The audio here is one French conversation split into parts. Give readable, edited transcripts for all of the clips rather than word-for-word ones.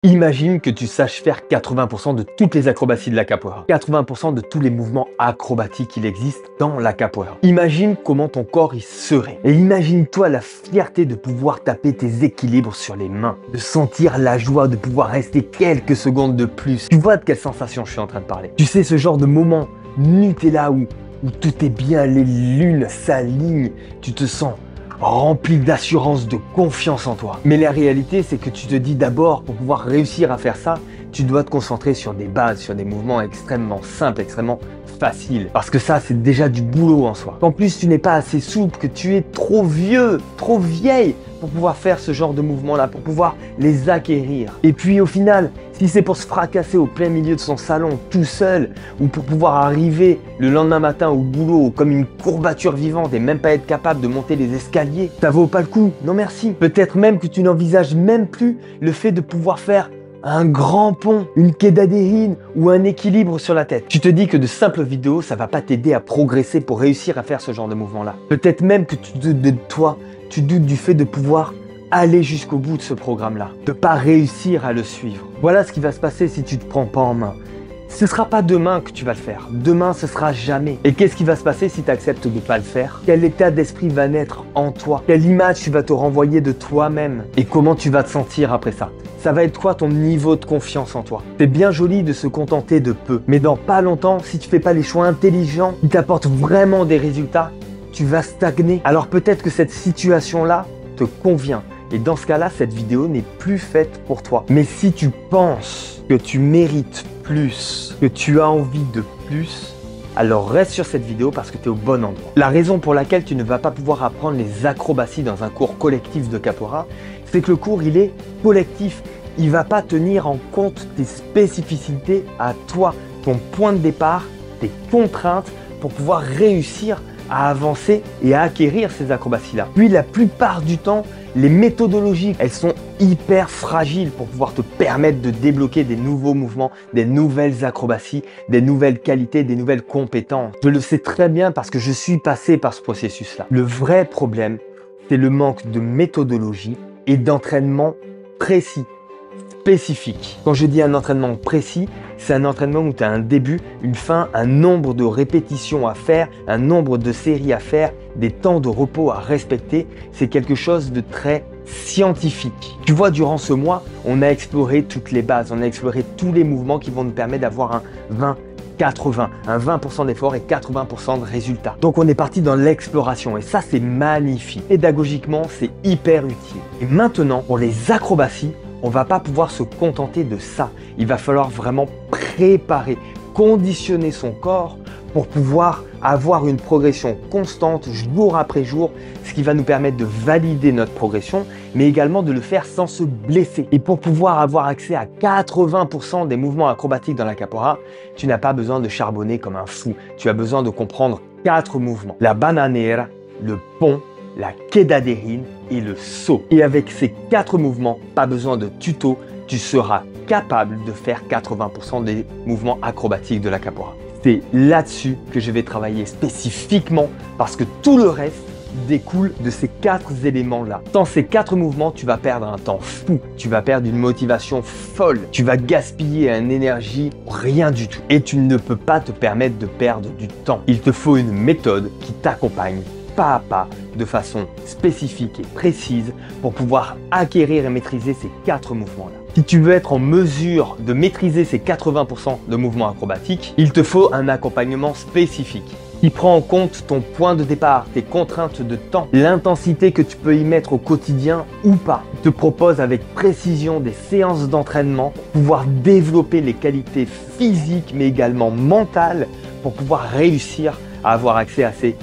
Imagine que tu saches faire 80% de toutes les acrobaties de la capoeira, 80% de tous les mouvements acrobatiques qu'il existe dans la capoeira. Imagine comment ton corps y serait. Et imagine-toi la fierté de pouvoir taper tes équilibres sur les mains, de sentir la joie de pouvoir rester quelques secondes de plus. Tu vois de quelle sensation je suis en train de parler. Tu sais, ce genre de moment Nutella où tout est bien, les lunes s'alignent, tu te sens rempli d'assurance, de confiance en toi. Mais la réalité, c'est que tu te dis d'abord, pour pouvoir réussir à faire ça, tu dois te concentrer sur des bases, sur des mouvements extrêmement simples, extrêmement faciles. Parce que ça, c'est déjà du boulot en soi. En plus, tu n'es pas assez souple, que tu es trop vieux, trop vieille pour pouvoir faire ce genre de mouvements-là, pour pouvoir les acquérir. Et puis au final, si c'est pour se fracasser au plein milieu de son salon, tout seul, ou pour pouvoir arriver le lendemain matin au boulot comme une courbature vivante et même pas être capable de monter les escaliers, ça vaut pas le coup, non merci. Peut-être même que tu n'envisages même plus le fait de pouvoir faire un grand pont, une queda-de-hin ou un équilibre sur la tête. Tu te dis que de simples vidéos, ça va pas t'aider à progresser pour réussir à faire ce genre de mouvement-là. Peut-être même que tu doutes de toi, tu doutes du fait de pouvoir aller jusqu'au bout de ce programme-là, de pas réussir à le suivre. Voilà ce qui va se passer si tu te prends pas en main. Ce sera pas demain que tu vas le faire. Demain, ce sera jamais. Et qu'est-ce qui va se passer si tu acceptes de pas le faire? Quel état d'esprit va naître en toi? Quelle image tu vas te renvoyer de toi-même? Et comment tu vas te sentir après ça? Ça va être quoi ton niveau de confiance en toi? C'est bien joli de se contenter de peu. Mais dans pas longtemps, si tu fais pas les choix intelligents qui t'apportent vraiment des résultats, tu vas stagner. Alors peut-être que cette situation-là te convient. Et dans ce cas-là, cette vidéo n'est plus faite pour toi. Mais si tu penses que tu mérites plus, que tu as envie de plus, alors reste sur cette vidéo parce que tu es au bon endroit. La raison pour laquelle tu ne vas pas pouvoir apprendre les acrobaties dans un cours collectif de capoeira, c'est que le cours, il est collectif. Il ne va pas tenir en compte tes spécificités à toi, ton point de départ, tes contraintes pour pouvoir réussir à avancer et à acquérir ces acrobaties-là. Puis la plupart du temps, les méthodologies, elles sont hyper fragiles pour pouvoir te permettre de débloquer des nouveaux mouvements, des nouvelles acrobaties, des nouvelles qualités, des nouvelles compétences. Je le sais très bien parce que je suis passé par ce processus-là. Le vrai problème, c'est le manque de méthodologie et d'entraînement précis, spécifique. Quand je dis un entraînement précis, c'est un entraînement où tu as un début, une fin, un nombre de répétitions à faire, un nombre de séries à faire, des temps de repos à respecter. C'est quelque chose de très scientifique. Tu vois, durant ce mois, on a exploré toutes les bases, on a exploré tous les mouvements qui vont nous permettre d'avoir un 20-80, un 20% d'effort et 80% de résultats. Donc on est parti dans l'exploration et ça c'est magnifique. Pédagogiquement, c'est hyper utile. Et maintenant, pour les acrobaties, on ne va pas pouvoir se contenter de ça. Il va falloir vraiment préparer, conditionner son corps pour pouvoir avoir une progression constante jour après jour, ce qui va nous permettre de valider notre progression, mais également de le faire sans se blesser. Et pour pouvoir avoir accès à 80% des mouvements acrobatiques dans la capoeira, tu n'as pas besoin de charbonner comme un fou. Tu as besoin de comprendre 4 mouvements. La bananera, le pont, la queda-de-hin et le saut. Et avec ces 4 mouvements, pas besoin de tuto, tu seras capable de faire 80% des mouvements acrobatiques de la capoeira. C'est là-dessus que je vais travailler spécifiquement parce que tout le reste découle de ces 4 éléments-là. Sans ces 4 mouvements, tu vas perdre un temps fou, tu vas perdre une motivation folle, tu vas gaspiller une énergie, rien du tout. Et tu ne peux pas te permettre de perdre du temps. Il te faut une méthode qui t'accompagne pas à pas, de façon spécifique et précise pour pouvoir acquérir et maîtriser ces 4 mouvements-là. Si tu veux être en mesure de maîtriser ces 80% de mouvements acrobatiques, il te faut un accompagnement spécifique qui prend en compte ton point de départ, tes contraintes de temps, l'intensité que tu peux y mettre au quotidien ou pas. Il te propose avec précision des séances d'entraînement pour pouvoir développer les qualités physiques mais également mentales pour pouvoir réussir à avoir accès à ces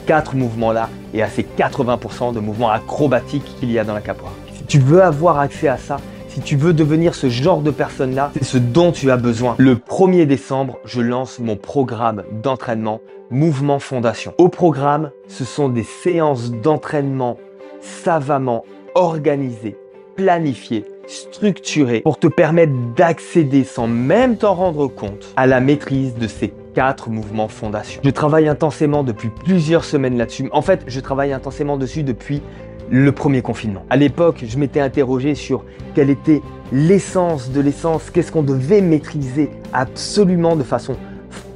4 mouvements-là et à ces 80% de mouvements acrobatiques qu'il y a dans la capoeira. Si tu veux avoir accès à ça, si tu veux devenir ce genre de personne-là, c'est ce dont tu as besoin. Le 1er décembre, je lance mon programme d'entraînement Mouvement Fondation. Au programme, ce sont des séances d'entraînement savamment organisées, planifiées, structurées pour te permettre d'accéder sans même t'en rendre compte à la maîtrise de ces 4 mouvements fondation. Je travaille intensément depuis plusieurs semaines là-dessus. En fait, je travaille intensément dessus depuis le premier confinement. À l'époque, je m'étais interrogé sur quelle était l'essence de l'essence, qu'est-ce qu'on devait maîtriser absolument de façon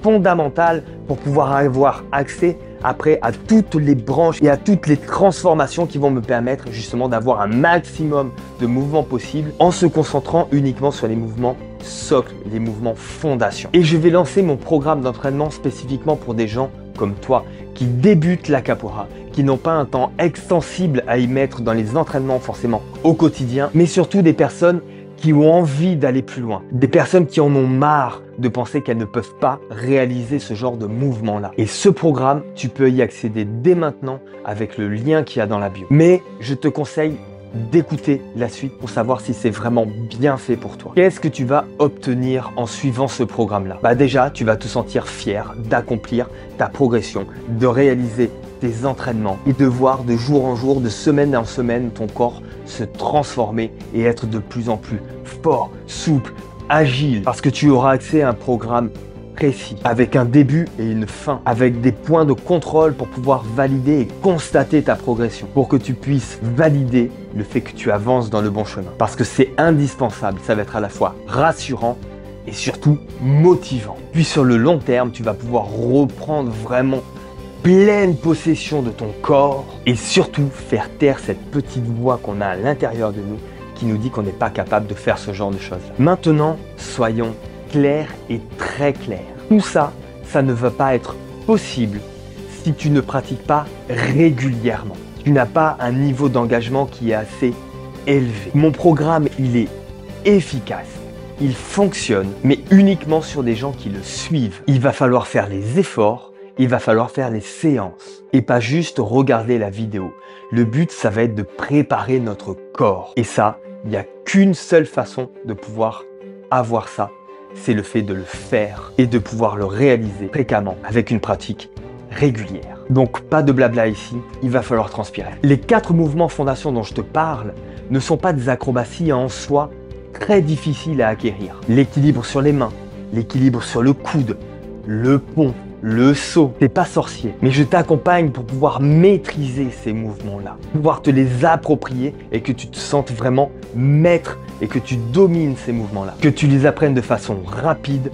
fondamentale pour pouvoir avoir accès après à toutes les branches et à toutes les transformations qui vont me permettre justement d'avoir un maximum de mouvements possibles en se concentrant uniquement sur les mouvements socles, les mouvements fondations. Et je vais lancer mon programme d'entraînement spécifiquement pour des gens comme toi qui débutent la capoeira, qui n'ont pas un temps extensible à y mettre dans les entraînements forcément au quotidien, mais surtout des personnes qui ont envie d'aller plus loin, des personnes qui en ont marre de penser qu'elles ne peuvent pas réaliser ce genre de mouvement-là. Et ce programme, tu peux y accéder dès maintenant avec le lien qu'il y a dans la bio. Mais je te conseille d'écouter la suite pour savoir si c'est vraiment bien fait pour toi. Qu'est-ce que tu vas obtenir en suivant ce programme-là? Déjà, tu vas te sentir fier d'accomplir ta progression, de réaliser tes entraînements et de voir de jour en jour, de semaine en semaine, ton corps se transformer et être de plus en plus fort, souple, agile, parce que tu auras accès à un programme précis, avec un début et une fin, avec des points de contrôle pour pouvoir valider et constater ta progression, pour que tu puisses valider le fait que tu avances dans le bon chemin. Parce que c'est indispensable, ça va être à la fois rassurant et surtout motivant. Puis sur le long terme, tu vas pouvoir reprendre vraiment pleine possession de ton corps et surtout faire taire cette petite voix qu'on a à l'intérieur de nous qui nous dit qu'on n'est pas capable de faire ce genre de choses. Maintenant, soyons clairs et très clairs. Tout ça, ça ne va pas être possible si tu ne pratiques pas régulièrement. Tu n'as pas un niveau d'engagement qui est assez élevé. Mon programme, il est efficace. Il fonctionne, mais uniquement sur des gens qui le suivent. Il va falloir faire les efforts, il va falloir faire les séances et pas juste regarder la vidéo. Le but, ça va être de préparer notre corps. Et ça, il n'y a qu'une seule façon de pouvoir avoir ça, c'est le fait de le faire et de pouvoir le réaliser fréquemment avec une pratique régulière. Donc pas de blabla ici, il va falloir transpirer. Les 4 mouvements fondations dont je te parle ne sont pas des acrobaties en soi très difficiles à acquérir. L'équilibre sur les mains, l'équilibre sur le coude, le pont, le saut, c'est pas sorcier, mais je t'accompagne pour pouvoir maîtriser ces mouvements-là, pouvoir te les approprier et que tu te sentes vraiment maître et que tu domines ces mouvements-là, que tu les apprennes de façon rapide,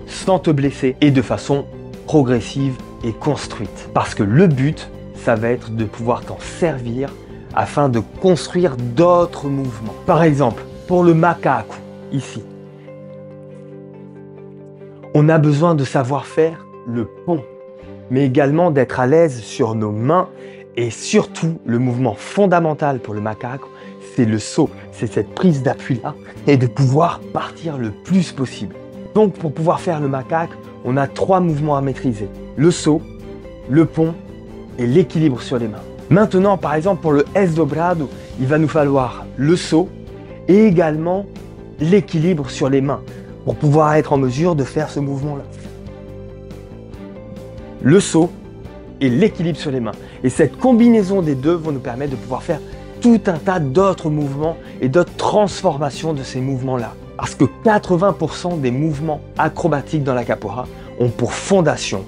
sans te blesser et de façon progressive et construite. Parce que le but, ça va être de pouvoir t'en servir afin de construire d'autres mouvements. Par exemple, pour le makaku, ici, on a besoin de savoir faire le pont, mais également d'être à l'aise sur nos mains et surtout le mouvement fondamental pour le makaku, c'est le saut, c'est cette prise d'appui là et de pouvoir partir le plus possible. Donc pour pouvoir faire le makaku, on a 3 mouvements à maîtriser, le saut, le pont et l'équilibre sur les mains. Maintenant par exemple pour le S-dobrado, il va nous falloir le saut et également l'équilibre sur les mains pour pouvoir être en mesure de faire ce mouvement là. Le saut et l'équilibre sur les mains. Et cette combinaison des deux vont nous permettre de pouvoir faire tout un tas d'autres mouvements et d'autres transformations de ces mouvements-là. Parce que 80% des mouvements acrobatiques dans la capoeira ont pour fondation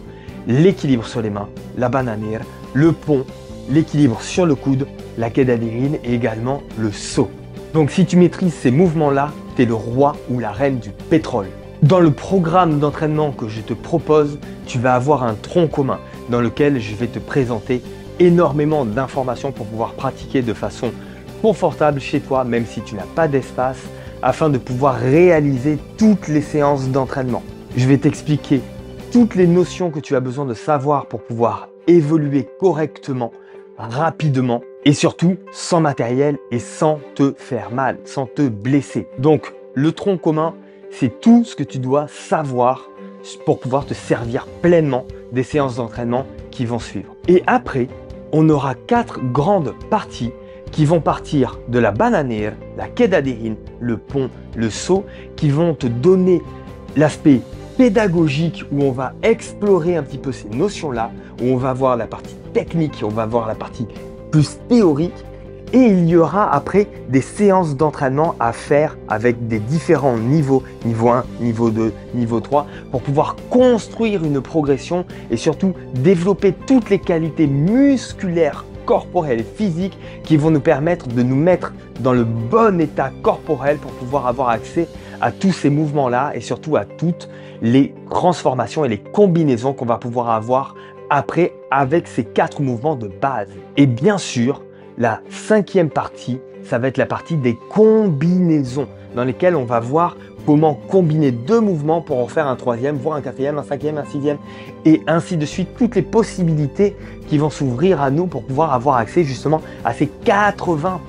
l'équilibre sur les mains, la bananière, le pont, l'équilibre sur le coude, la quedadirine et également le saut. Donc si tu maîtrises ces mouvements-là, tu es le roi ou la reine du pétrole. Dans le programme d'entraînement que je te propose, tu vas avoir un tronc commun dans lequel je vais te présenter énormément d'informations pour pouvoir pratiquer de façon confortable chez toi, même si tu n'as pas d'espace, afin de pouvoir réaliser toutes les séances d'entraînement. Je vais t'expliquer toutes les notions que tu as besoin de savoir pour pouvoir évoluer correctement, rapidement et surtout sans matériel et sans te faire mal, sans te blesser. Donc le tronc commun, c'est tout ce que tu dois savoir pour pouvoir te servir pleinement des séances d'entraînement qui vont suivre. Et après, on aura 4 grandes parties qui vont partir de la bananière, la quedadirine, le pont, le saut, qui vont te donner l'aspect pédagogique où on va explorer un petit peu ces notions-là, où on va voir la partie technique, on va voir la partie plus théorique. Et il y aura après des séances d'entraînement à faire avec des différents niveaux, niveau 1, niveau 2, niveau 3, pour pouvoir construire une progression et surtout développer toutes les qualités musculaires corporels et physiques qui vont nous permettre de nous mettre dans le bon état corporel pour pouvoir avoir accès à tous ces mouvements-là et surtout à toutes les transformations et les combinaisons qu'on va pouvoir avoir après avec ces 4 mouvements de base. Et bien sûr, la 5e partie, ça va être la partie des combinaisons dans lesquelles on va voir comment combiner 2 mouvements pour en faire un 3e, voire un 4e, un 5e, un 6e et ainsi de suite. Toutes les possibilités qui vont s'ouvrir à nous pour pouvoir avoir accès justement à ces 80%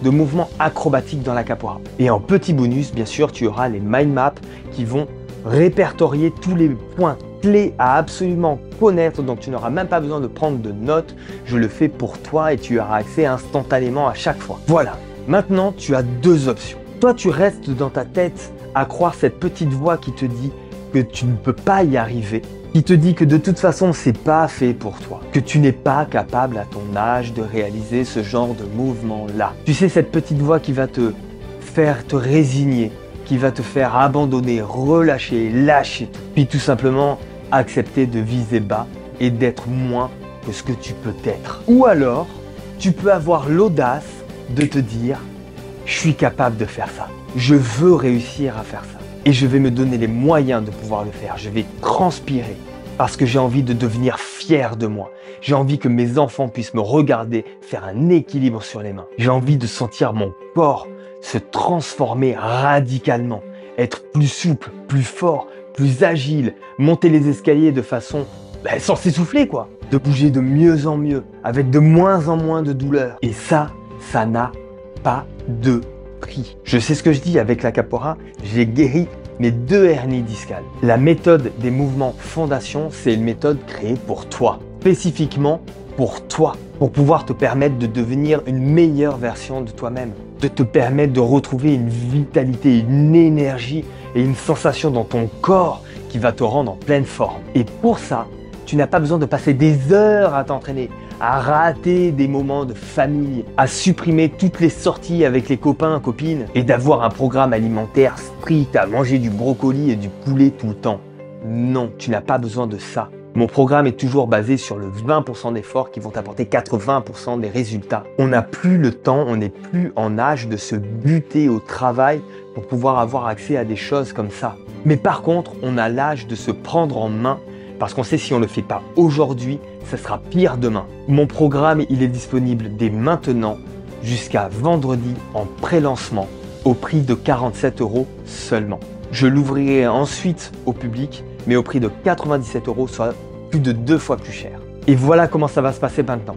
de mouvements acrobatiques dans la capoeira. Et en petit bonus, bien sûr, tu auras les mind maps qui vont répertorier tous les points clés à absolument connaître, donc tu n'auras même pas besoin de prendre de notes, je le fais pour toi et tu auras accès instantanément à chaque fois. Voilà, maintenant tu as 2 options. Toi tu restes dans ta tête à croire cette petite voix qui te dit que tu ne peux pas y arriver, qui te dit que de toute façon c'est pas fait pour toi, que tu n'es pas capable à ton âge de réaliser ce genre de mouvement là. Tu sais, cette petite voix qui va te faire te résigner, qui va te faire abandonner, relâcher, lâcher tout. Puis tout simplement accepter de viser bas et d'être moins que ce que tu peux être. Ou alors, tu peux avoir l'audace de te dire « Je suis capable de faire ça. Je veux réussir à faire ça. Et je vais me donner les moyens de pouvoir le faire. Je vais transpirer parce que j'ai envie de devenir fier de moi. J'ai envie que mes enfants puissent me regarder, faire un équilibre sur les mains. J'ai envie de sentir mon corps se transformer radicalement, être plus souple, plus fort, plus agile, monter les escaliers de façon sans s'essouffler quoi, de bouger de mieux en mieux, avec de moins en moins de douleur. Et ça n'a pas de prix. Je sais ce que je dis, avec la capoeira, j'ai guéri mes 2 hernies discales. La méthode des mouvements fondation, c'est une méthode créée pour toi, spécifiquement pour toi, pour pouvoir te permettre de devenir une meilleure version de toi-même, de te permettre de retrouver une vitalité, une énergie et une sensation dans ton corps qui va te rendre en pleine forme. Et pour ça, tu n'as pas besoin de passer des heures à t'entraîner, à rater des moments de famille, à supprimer toutes les sorties avec les copains, copines et d'avoir un programme alimentaire strict, à manger du brocoli et du poulet tout le temps. Non, tu n'as pas besoin de ça. Mon programme est toujours basé sur le 20% d'efforts qui vont t'apporter 80% des résultats. On n'a plus le temps, on n'est plus en âge de se buter au travail pour pouvoir avoir accès à des choses comme ça. Mais par contre, on a l'âge de se prendre en main parce qu'on sait si on ne le fait pas aujourd'hui, ça sera pire demain. Mon programme, il est disponible dès maintenant jusqu'à vendredi en pré-lancement au prix de 47 € seulement. Je l'ouvrirai ensuite au public, mais au prix de 97 €, soit plus de 2 fois plus cher. Et voilà comment ça va se passer maintenant.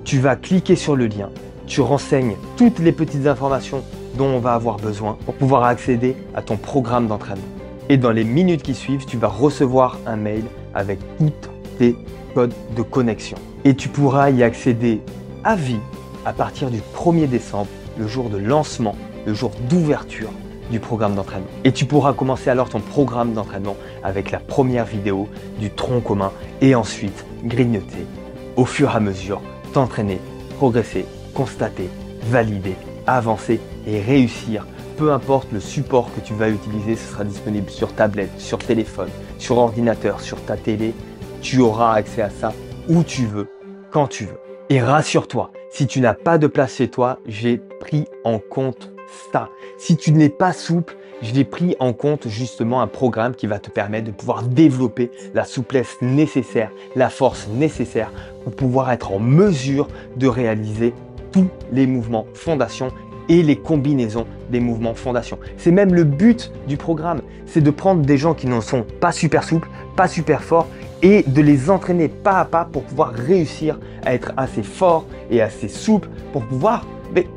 Tu vas cliquer sur le lien, tu renseignes toutes les petites informations dont on va avoir besoin pour pouvoir accéder à ton programme d'entraînement. Et dans les minutes qui suivent, tu vas recevoir un mail avec tous tes codes de connexion. Et tu pourras y accéder à vie à partir du 1er décembre, le jour de lancement, le jour d'ouverture du programme d'entraînement. Et tu pourras commencer alors ton programme d'entraînement avec la première vidéo du tronc commun et ensuite grignoter au fur et à mesure, t'entraîner, progresser, constater, valider, avancer et réussir. Peu importe le support que tu vas utiliser, ce sera disponible sur tablette, sur téléphone, sur ordinateur, sur ta télé. Tu auras accès à ça où tu veux, quand tu veux. Et rassure-toi, si tu n'as pas de place chez toi, j'ai pris en compte ça. Si tu n'es pas souple, j'ai pris en compte justement un programme qui va te permettre de pouvoir développer la souplesse nécessaire, la force nécessaire pour pouvoir être en mesure de réaliser tous les mouvements fondation et les combinaisons des mouvements fondation. C'est même le but du programme, c'est de prendre des gens qui ne sont pas super souples, pas super forts et de les entraîner pas à pas pour pouvoir réussir à être assez fort et assez souple pour pouvoir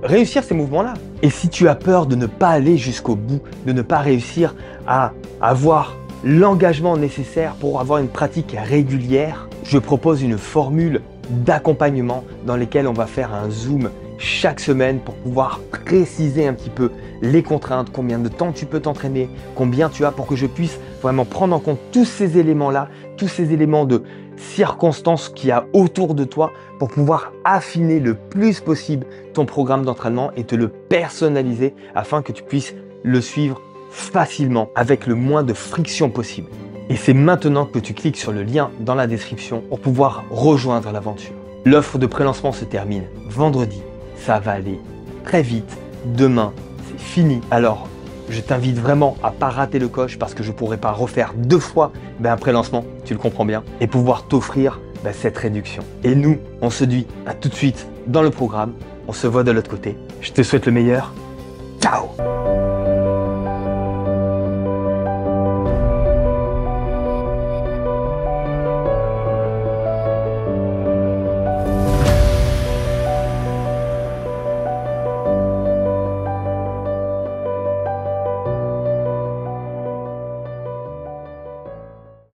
réussir ces mouvements-là. Et si tu as peur de ne pas aller jusqu'au bout, de ne pas réussir à avoir l'engagement nécessaire pour avoir une pratique régulière, je propose une formule d'accompagnement dans laquelle on va faire un zoom chaque semaine pour pouvoir préciser un petit peu les contraintes, combien de temps tu peux t'entraîner, combien tu as pour que je puisse vraiment prendre en compte tous ces éléments-là, tous ces éléments de circonstances qu'il y a autour de toi pour pouvoir affiner le plus possible ton programme d'entraînement et te le personnaliser afin que tu puisses le suivre facilement avec le moins de friction possible. Et c'est maintenant que tu cliques sur le lien dans la description pour pouvoir rejoindre l'aventure. L'offre de prélancement se termine vendredi. Ça va aller très vite. Demain, c'est fini. Alors, je t'invite vraiment à pas rater le coche parce que je pourrais pas refaire 2 fois un prélancement, tu le comprends bien, et pouvoir t'offrir cette réduction. Et nous, on se dit à tout de suite dans le programme. On se voit de l'autre côté. Je te souhaite le meilleur. Ciao!